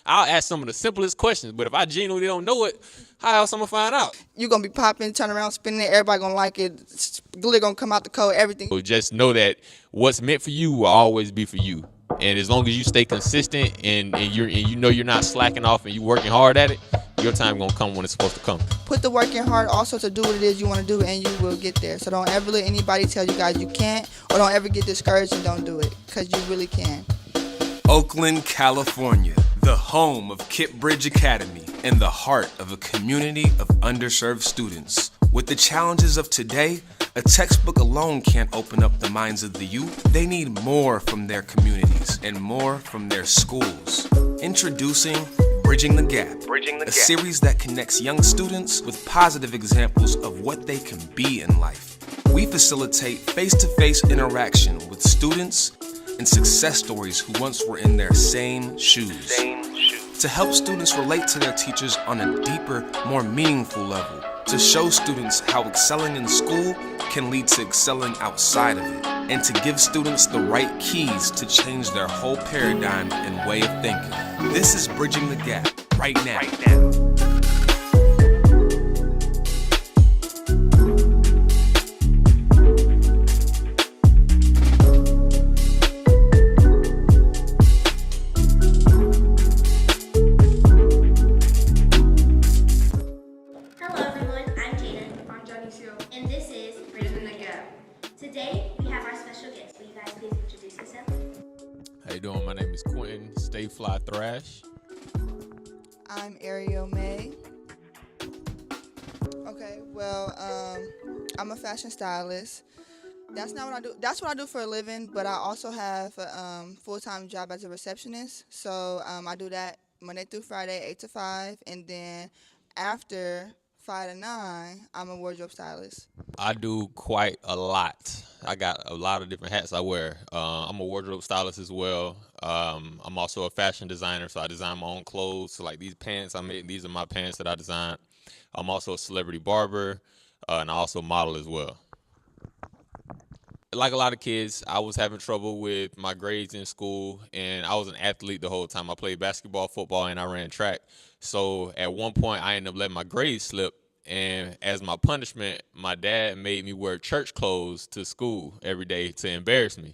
I'll ask some of the simplest questions, but if I genuinely don't know it, how else I'm gonna find out? You're going to be popping, turn around, spinning it. Everybody going to like it. Glitter going to come out the code, everything. So just know that what's meant for you will always be for you. And as long as you stay consistent and you know you're not slacking off and you working hard at it, your time gonna come when it's supposed to come. Put the work in hard also to do what it is you want to do, and you will get there. So don't ever let anybody tell you guys you can't, or don't ever get discouraged and don't do it, because you really can. Oakland, California, the home of Kipp Bridge Academy and the heart of a community of underserved students. With the challenges of today, a textbook alone can't open up the minds of the youth. They need more from their communities and more from their schools. Introducing Bridging the Gap, a series that connects young students with positive examples of what they can be in life. We facilitate face-to-face interaction with students and success stories who once were in their same shoes. To help students relate to their teachers on a deeper, more meaningful level. To show students how excelling in school can lead to excelling outside of it. And to give students the right keys to change their whole paradigm and way of thinking. This is Bridging the Gap, right now. And this is Bridging the Gap. Today, we have our special guest. Will you guys please introduce yourself? How you doing? My name is Quentin, StayFly Thrash. I'm Ariel Mei. Okay, well, I'm a fashion stylist. That's not what I do. That's what I do for a living, but I also have a full-time job as a receptionist. So I do that Monday through Friday, 8 to 5, and then after 5 to 9, I'm a wardrobe stylist. I do quite a lot. I got a lot of different hats I wear. I'm a wardrobe stylist as well. I'm also a fashion designer, so I design my own clothes. So like these pants I made, these are my pants that I designed. I'm also a celebrity barber, and I also model as well. Like a lot of kids, I was having trouble with my grades in school, and I was an athlete the whole time. I played basketball, football, and I ran track. So at one point, I ended up letting my grades slip, and as my punishment, my dad made me wear church clothes to school every day to embarrass me.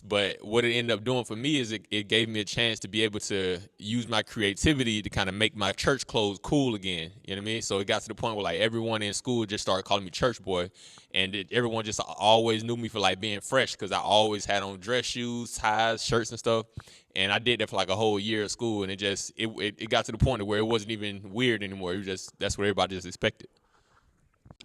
But what it ended up doing for me is it gave me a chance to be able to use my creativity to kind of make my church clothes cool again. You know what I mean? So it got to the point where like everyone in school just started calling me church boy, and everyone just always knew me for like being fresh because I always had on dress shoes, ties, shirts, and stuff. And I did that for like a whole year of school, and it got to the point where it wasn't even weird anymore. It was just that's what everybody just expected.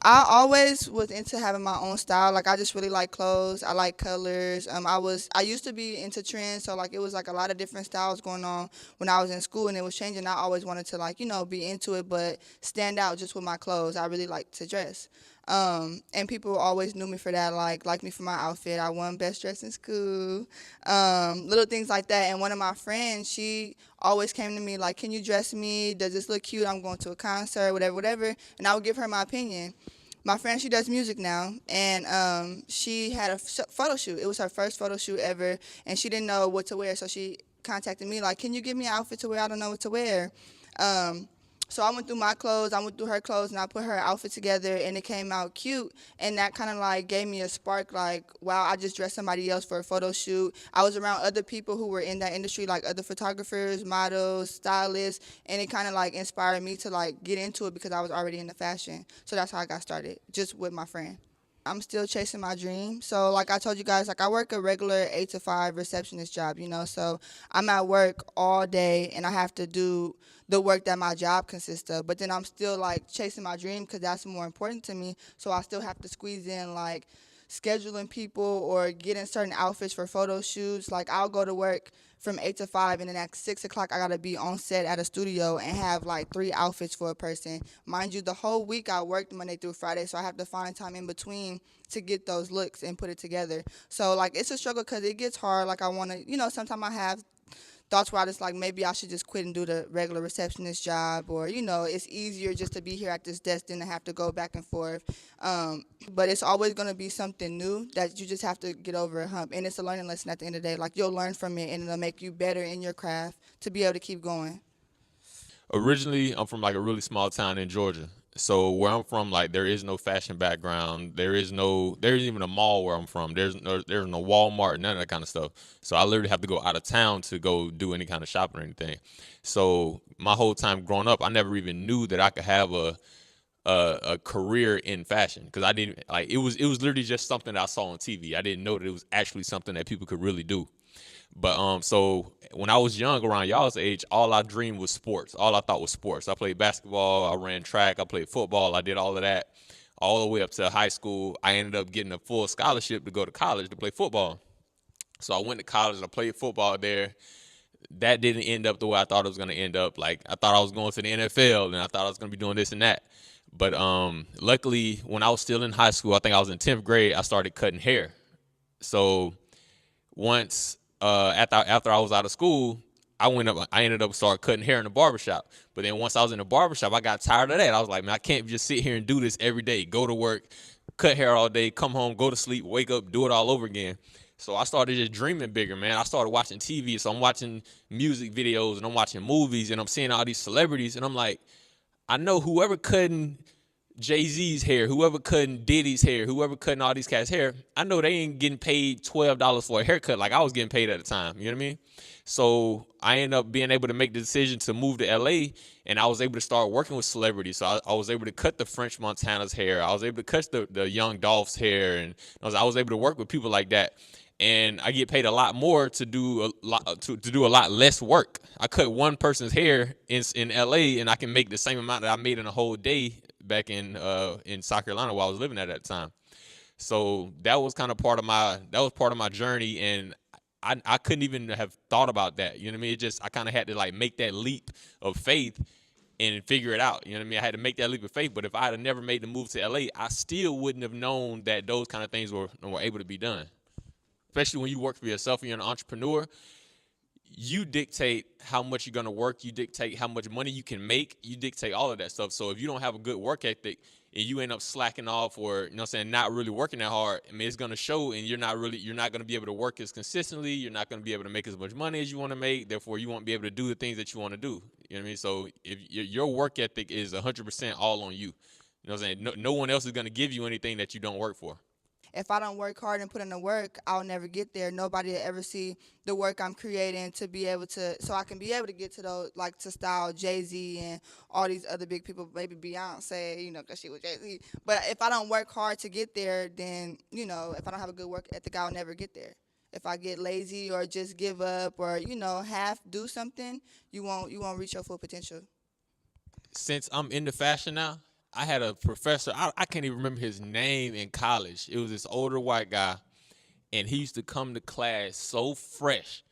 I always was into having my own style. Like I just really like clothes. I like colors. I used to be into trends, so like it was like a lot of different styles going on when I was in school, and it was changing. I always wanted to like be into it, but stand out just with my clothes. I really like to dress. And people always knew me for that, like me for my outfit. I won best dress in school, little things like that. And one of my friends, she always came to me like, "Can you dress me? Does this look cute? I'm going to a concert, whatever, whatever." And I would give her my opinion. My friend, she does music now, and she had a photo shoot. It was her first photo shoot ever, and she didn't know what to wear, so she contacted me like, "Can you give me an outfit to wear? I don't know what to wear." So I went through my clothes, I went through her clothes, and I put her outfit together, and it came out cute. And that kind of like gave me a spark, like, wow, I just dressed somebody else for a photo shoot. I was around other people who were in that industry, like other photographers, models, stylists, and it kind of like inspired me to like get into it because I was already into fashion. So that's how I got started, just with my friend. I'm still chasing my dream. So like I told you guys, like I work a regular 8 to 5 receptionist job, so I'm at work all day and I have to do the work that my job consists of. But then I'm still like chasing my dream because that's more important to me. So I still have to squeeze in like scheduling people or getting certain outfits for photo shoots. Like I'll go to work from 8 to 5, and then at 6 o'clock I gotta be on set at a studio and have like 3 outfits for a person. Mind you, the whole week I worked Monday through Friday, so I have to find time in between to get those looks and put it together. So like it's a struggle because it gets hard. Like I wanna, sometimes I have thoughts where I just like maybe I should just quit and do the regular receptionist job, or it's easier just to be here at this desk than to have to go back and forth. But it's always going to be something new that you just have to get over a hump, and it's a learning lesson at the end of the day. Like you'll learn from it, and it'll make you better in your craft to be able to keep going. Originally, I'm from like a really small town in Georgia. So where I'm from, like there is no fashion background. There isn't even a mall where I'm from. There's no Walmart, none of that kind of stuff. So I literally have to go out of town to go do any kind of shopping or anything. So my whole time growing up, I never even knew that I could have a career in fashion because I didn't like it was literally just something that I saw on TV. I didn't know that it was actually something that people could really do. But so when I was young, around y'all's age, all I dreamed was sports. All I thought was sports. I played basketball, I ran track, I played football, I did all of that, all the way up to high school. I ended up getting a full scholarship to go to college to play football. So I went to college and I played football there. That didn't end up the way I thought it was going to end up. Like I thought I was going to the NFL and I thought I was going to be doing this and that. But luckily, when I was still in high school, I think I was in 10th grade, I started cutting hair. So once after I was out of school, I ended up start cutting hair in the barbershop. But then once I was in the barbershop, I got tired of that. I was like, man, I can't just sit here and do this every day. Go to work, cut hair all day, come home, go to sleep, wake up, do it all over again. So I started just dreaming bigger, man. I started watching TV. So I'm watching music videos and I'm watching movies and I'm seeing all these celebrities and I'm like, I know whoever cutting Jay-Z's hair, whoever cutting Diddy's hair, whoever cutting all these cats' hair, I know they ain't getting paid $12 for a haircut like I was getting paid at the time. You know what I mean? So I ended up being able to make the decision to move to LA and I was able to start working with celebrities. So I was able to cut the French Montana's hair. I was able to cut the young Dolph's hair. And I was able to work with people like that. And I get paid a lot more to do a lot less work. I cut one person's hair in LA and I can make the same amount that I made in a whole day back in South Carolina while I was living at that time. So that was kind of part of my journey, and I couldn't even have thought about that. You know what I mean? It just I kind of had to like make that leap of faith and figure it out. You know what I mean? I had to make that leap of faith. But if I had never made the move to LA, I still wouldn't have known that those kind of things were able to be done. Especially when you work for yourself and you're an entrepreneur, you dictate how much you're going to work. You dictate how much money you can make. You dictate all of that stuff. So if you don't have a good work ethic and you end up slacking off or, you know what I'm saying, not really working that hard, I mean, it's going to show and you're not going to be able to work as consistently. You're not going to be able to make as much money as you want to make. Therefore, you won't be able to do the things that you want to do. You know what I mean? So if your work ethic is 100% all on you, you know what I'm saying? No one else is going to give you anything that you don't work for. If I don't work hard and put in the work, I'll never get there. Nobody will ever see the work I'm creating to be able to, so I can be able to get to those, like to style Jay-Z and all these other big people, maybe Beyonce, you know, because she was Jay-Z. But if I don't work hard to get there, then, you know, if I don't have a good work ethic, I'll never get there. If I get lazy or just give up or, you know, half do something, you won't reach your full potential. Since I'm into fashion now, I had a professor, I can't even remember his name in college. It was this older white guy, and he used to come to class so fresh.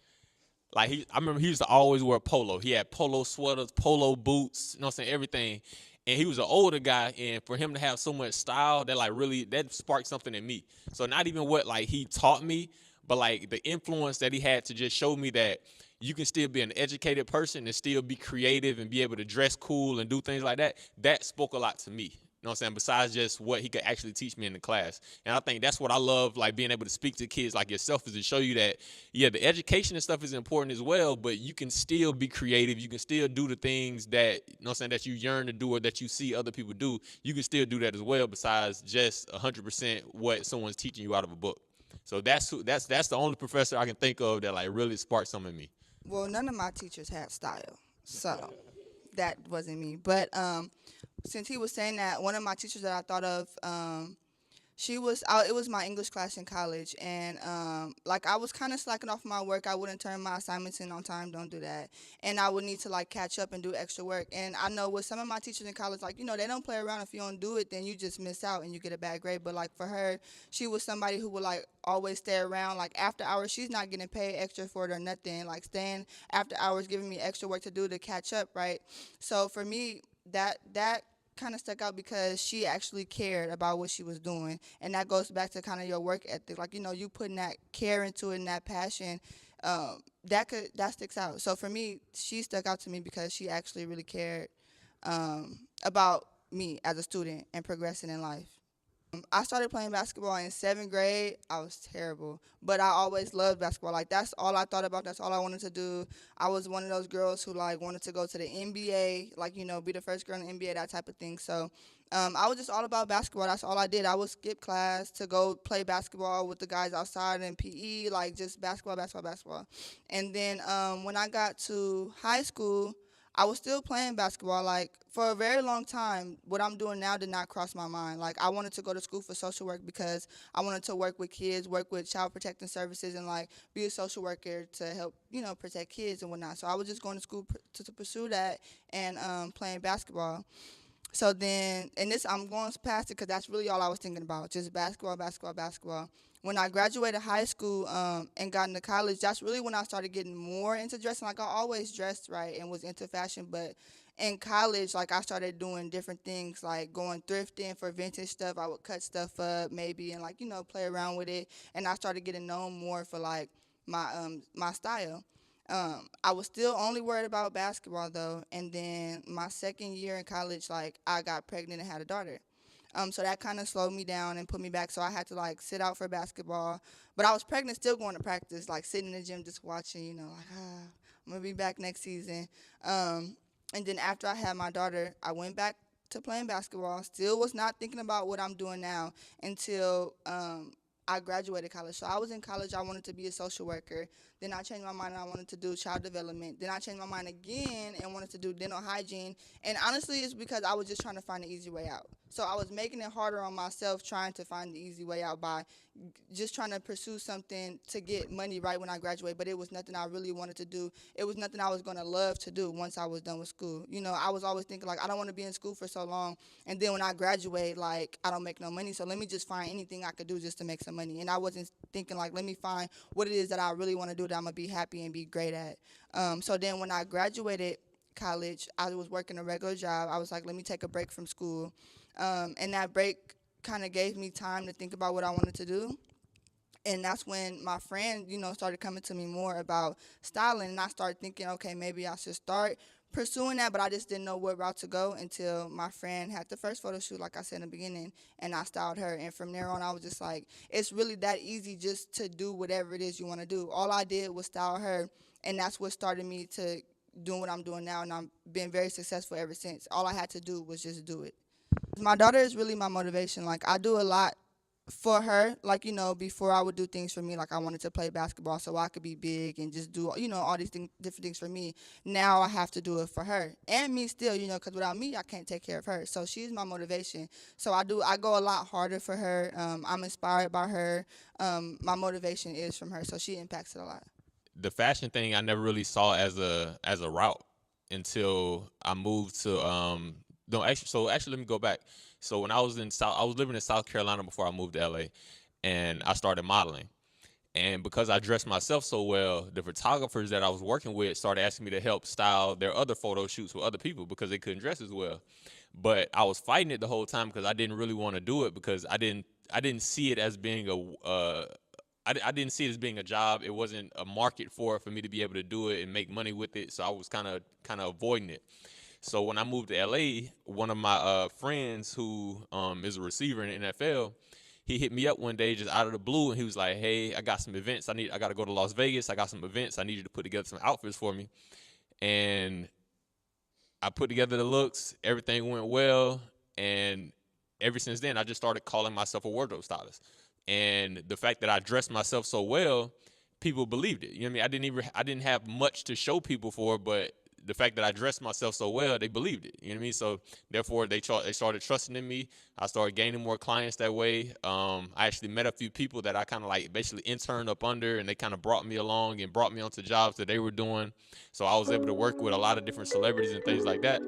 Like, I remember he used to always wear polo. He had polo sweaters, polo boots, you know what I'm saying, everything. And he was an older guy, and for him to have so much style, that sparked something in me. So not even what, like, he taught me, but, like, the influence that he had to just show me that you can still be an educated person and still be creative and be able to dress cool and do things like that. That spoke a lot to me. You know what I'm saying? Besides just what he could actually teach me in the class. And I think that's what I love, like being able to speak to kids like yourself, is to show you that, yeah, the education and stuff is important as well, but you can still be creative. You can still do the things that, you know what I'm saying, that you yearn to do or that you see other people do. You can still do that as well, besides just 100% what someone's teaching you out of a book. So that's the only professor I can think of that like really sparked something in me. Well, none of my teachers had style, so that wasn't me. But since he was saying that, one of my teachers that I thought of, it was my English class in college, and like I was kind of slacking off my work. I wouldn't turn my assignments in on time. Don't do that. And I would need to like catch up and do extra work. And I know with some of my teachers in college, like, you know, they don't play around. If you don't do it, then you just miss out and you get a bad grade. But like for her, she was somebody who would like always stay around. Like after hours, she's not getting paid extra for it or nothing. Like staying after hours, giving me extra work to do to catch up, right? So for me, that kind of stuck out because she actually cared about what she was doing, and that goes back to kind of your work ethic. Like, you know, you putting that care into it and that passion, that sticks out. So for me, she stuck out to me because she actually really cared about me as a student and progressing in life. I started playing basketball in 7th grade. I was terrible, but I always loved basketball. Like, that's all I thought about. That's all I wanted to do. I was one of those girls who, like, wanted to go to the NBA, like, be the first girl in the NBA, that type of thing. So I was just all about basketball. That's all I did. I would skip class to go play basketball with the guys outside in PE, like, just basketball, basketball, basketball. And then when I got to high school, I was still playing basketball. Like, for a very long time, what I'm doing now did not cross my mind. Like, I wanted to go to school for social work because I wanted to work with kids, work with child protecting services, and, like, be a social worker to help, protect kids and whatnot. So I was just going to school to pursue that and playing basketball. So then, and this, I'm going past it because that's really all I was thinking about, just basketball, basketball, basketball. When I graduated high school and got into college, that's really when I started getting more into dressing. Like, I always dressed right and was into fashion, but in college, like, I started doing different things, like going thrifting for vintage stuff. I would cut stuff up maybe and, like, play around with it. And I started getting known more for, like, my style. I was still only worried about basketball, though, and then my second year in college, like, I got pregnant and had a daughter. So that kind of slowed me down and put me back, so I had to, like, sit out for basketball. But I was pregnant, still going to practice, like, sitting in the gym just watching, like, I'm going to be back next season. And then after I had my daughter, I went back to playing basketball, still was not thinking about what I'm doing now until I graduated college. So I was in college, I wanted to be a social worker. Then I changed my mind and I wanted to do child development. Then I changed my mind again and wanted to do dental hygiene. And honestly, it's because I was just trying to find an easy way out. So I was making it harder on myself trying to find the easy way out by just trying to pursue something to get money right when I graduate. But it was nothing I really wanted to do. It was nothing I was going to love to do once I was done with school. I was always thinking, like, I don't want to be in school for so long. And then when I graduate, like, I don't make no money. So let me just find anything I could do just to make some money. And I wasn't thinking, like, let me find what it is that I really want to do that I'm going to be happy and be great at. So then when I graduated college, I was working a regular job. I was like, let me take a break from school. And that break kind of gave me time to think about what I wanted to do. And that's when my friend, started coming to me more about styling. And I started thinking, okay, maybe I should start pursuing that, but I just didn't know what route to go until my friend had the first photo shoot, like I said in the beginning, and I styled her. And from there on, I was just like, it's really that easy just to do whatever it is you want to do. All I did was style her, and that's what started me to doing what I'm doing now, and I've been very successful ever since. All I had to do was just do it. My daughter is really my motivation. Like, I do a lot for her. Like, before I would do things for me, like I wanted to play basketball so I could be big and just do, all these different things for me. Now I have to do it for her and me still, because without me, I can't take care of her. So she's my motivation. So I go a lot harder for her. I'm inspired by her. My motivation is from her. So she impacts it a lot. The fashion thing I never really saw as a route until I moved to actually let me go back. So when I was living in South Carolina before I moved to LA, and I started modeling. And because I dressed myself so well, the photographers that I was working with started asking me to help style their other photo shoots with other people because they couldn't dress as well. But I was fighting it the whole time because I didn't really want to do it because I didn't see it as being I didn't see it as being a job. It wasn't a market for me to be able to do it and make money with it. So I was kind of avoiding it. So when I moved to LA, one of my friends who is a receiver in the NFL, he hit me up one day just out of the blue, and he was like, "Hey, I got some events. I got to go to Las Vegas. I got some events. I need you to put together some outfits for me." And I put together the looks. Everything went well, and ever since then, I just started calling myself a wardrobe stylist. And the fact that I dressed myself so well, people believed it. You know what I mean? I didn't have much to show people for, but the fact that I dressed myself so well, they believed it. You know what I mean? So therefore, they started trusting in me. I started gaining more clients that way. I actually met a few people that I kind of like basically interned up under, and they kind of brought me along and brought me onto jobs that they were doing. So I was able to work with a lot of different celebrities and things like that.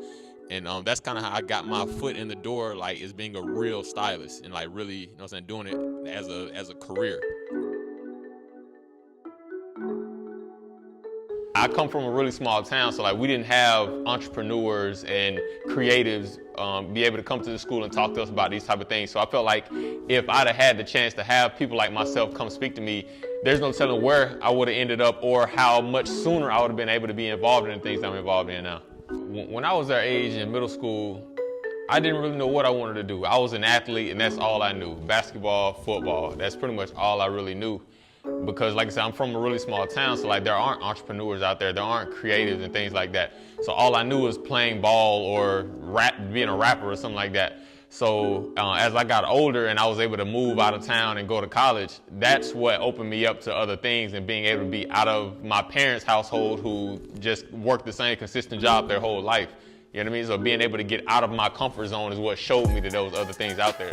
And that's kind of how I got my foot in the door, like, as being a real stylist and, like, really, doing it as a career. I come from a really small town, so, like, we didn't have entrepreneurs and creatives be able to come to the school and talk to us about these type of things. So I felt like if I'd have had the chance to have people like myself come speak to me, there's no telling where I would have ended up or how much sooner I would have been able to be involved in the things I'm involved in now. When I was their age in middle school, I didn't really know what I wanted to do. I was an athlete, and that's all I knew. Basketball, football, that's pretty much all I really knew. Because like I said, I'm from a really small town, so like there aren't entrepreneurs out there aren't creatives and things like that. So all I knew was playing ball or being a rapper or something like that. So as I got older and I was able to move out of town and go to college, that's what opened me up to other things and being able to be out of my parents' household who just worked the same consistent job their whole life. You know what I mean? So being able to get out of my comfort zone is what showed me that there was other things out there.